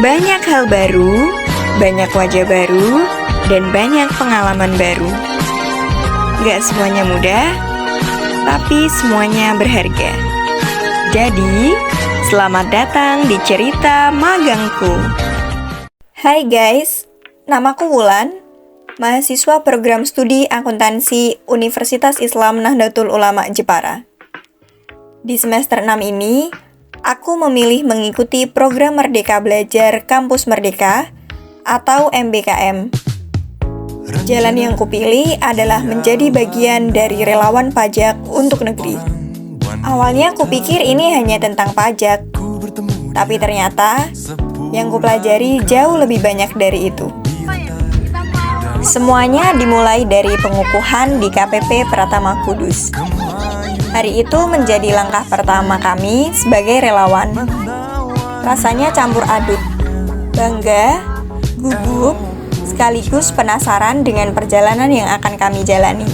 Banyak hal baru, banyak wajah baru, dan banyak pengalaman baru. Gak semuanya mudah, tapi semuanya berharga. Jadi, selamat datang di cerita magangku. Hai guys, namaku Wulan, mahasiswa program studi akuntansi Universitas Islam Nahdlatul Ulama Jepara. Di semester 6 ini, aku memilih mengikuti program Merdeka Belajar Kampus Merdeka atau MBKM. Jalan yang kupilih adalah menjadi bagian dari relawan pajak untuk negeri. Awalnya kupikir ini hanya tentang pajak, tapi ternyata yang kupelajari jauh lebih banyak dari itu. Semuanya dimulai dari pengukuhan di KPP Pratama Kudus. Hari itu menjadi langkah pertama kami sebagai relawan. Rasanya campur aduk, bangga, gugup, sekaligus penasaran dengan perjalanan yang akan kami jalani.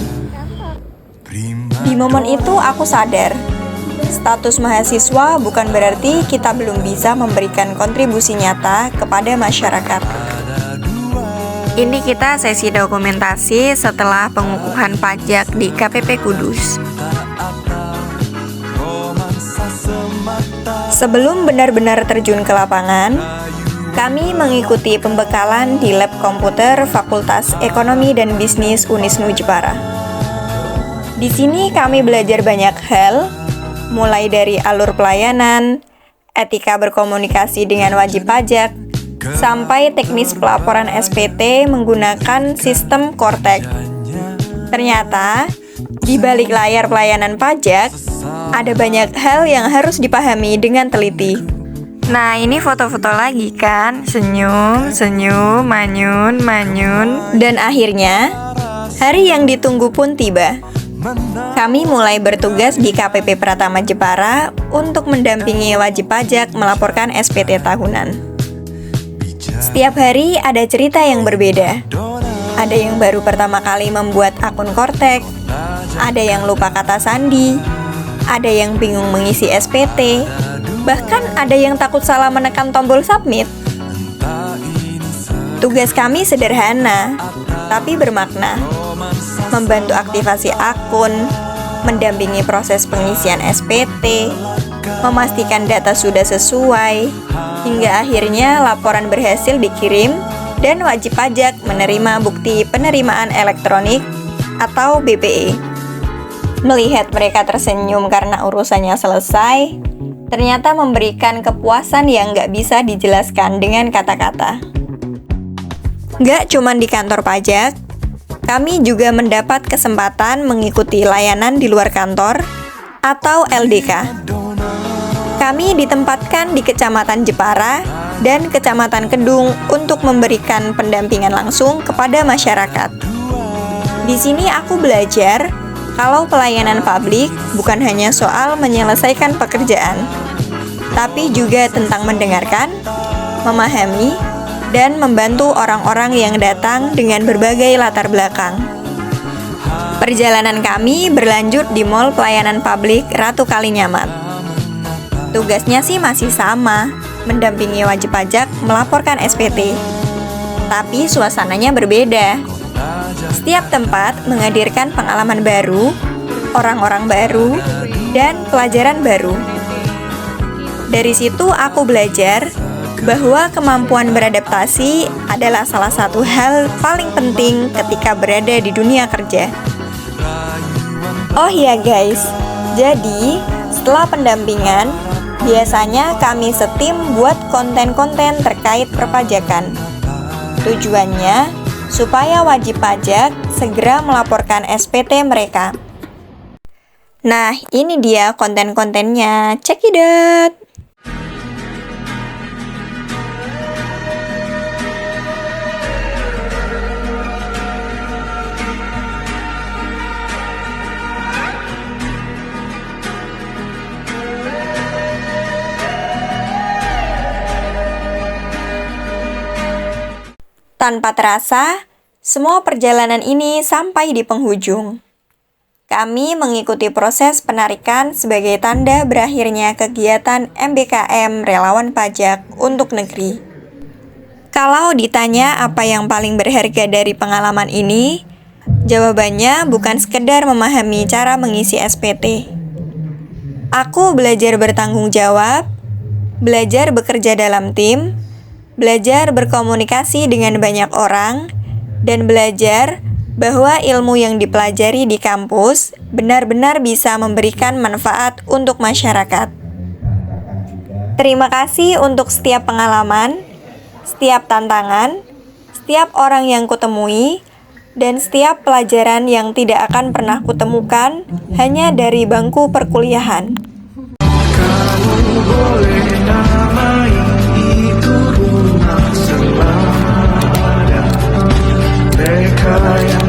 Di momen itu aku sadar, status mahasiswa bukan berarti kita belum bisa memberikan kontribusi nyata kepada masyarakat. Ini kita sesi dokumentasi setelah pengukuhan pajak di KPP Kudus. Sebelum benar-benar terjun ke lapangan, kami mengikuti pembekalan di lab komputer Fakultas Ekonomi dan Bisnis Unisnu Jepara. Di sini kami belajar banyak hal, mulai dari alur pelayanan, etika berkomunikasi dengan wajib pajak, sampai teknis pelaporan SPT menggunakan sistem Kortek. Ternyata, di balik layar pelayanan pajak, ada banyak hal yang harus dipahami dengan teliti. Nah, ini foto-foto lagi kan? Senyum, senyum, manyun, manyun. Dan akhirnya, hari yang ditunggu pun tiba. Kami mulai bertugas di KPP Pratama Jepara untuk mendampingi wajib pajak melaporkan SPT tahunan. Setiap hari ada cerita yang berbeda. Ada yang baru pertama kali membuat akun Kortek, ada yang lupa kata sandi, ada yang bingung mengisi SPT, bahkan ada yang takut salah menekan tombol submit. Tugas kami sederhana, tapi bermakna. Membantu aktivasi akun, mendampingi proses pengisian SPT, memastikan data sudah sesuai, hingga akhirnya laporan berhasil dikirim dan wajib pajak menerima bukti penerimaan elektronik atau BPE. Melihat mereka tersenyum karena urusannya selesai, ternyata memberikan kepuasan yang gak bisa dijelaskan dengan kata-kata. Gak cuman di kantor pajak, kami juga mendapat kesempatan mengikuti layanan di luar kantor atau LDK. Kami ditempatkan di Kecamatan Jepara dan Kecamatan Kedung untuk memberikan pendampingan langsung kepada masyarakat. Di sini aku belajar kalau pelayanan publik bukan hanya soal menyelesaikan pekerjaan, tapi juga tentang mendengarkan, memahami, dan membantu orang-orang yang datang dengan berbagai latar belakang. Perjalanan kami berlanjut di Mall Pelayanan Publik Ratu Kalinyamat. Tugasnya sih masih sama, mendampingi wajib pajak melaporkan SPT. Tapi suasananya berbeda. Setiap tempat menghadirkan pengalaman baru, orang-orang baru, dan pelajaran baru. Dari situ aku belajar bahwa kemampuan beradaptasi adalah salah satu hal paling penting ketika berada di dunia kerja. Oh iya guys, jadi setelah pendampingan, biasanya kami setim buat konten-konten terkait perpajakan. Tujuannya supaya wajib pajak segera melaporkan SPT mereka. Nah, ini dia konten-kontennya. Check it out! Tanpa terasa, semua perjalanan ini sampai di penghujung. Kami mengikuti proses penarikan sebagai tanda berakhirnya kegiatan MBKM Relawan Pajak untuk Negeri. Kalau ditanya apa yang paling berharga dari pengalaman ini, jawabannya bukan sekedar memahami cara mengisi SPT. Aku belajar bertanggung jawab, belajar bekerja dalam tim, belajar berkomunikasi dengan banyak orang, dan belajar bahwa ilmu yang dipelajari di kampus benar-benar bisa memberikan manfaat untuk masyarakat. Terima kasih untuk setiap pengalaman, setiap tantangan, setiap orang yang kutemui, dan setiap pelajaran yang tidak akan pernah kutemukan hanya dari bangku perkuliahan. Kamu boleh namai itu rumah sembada, mereka yang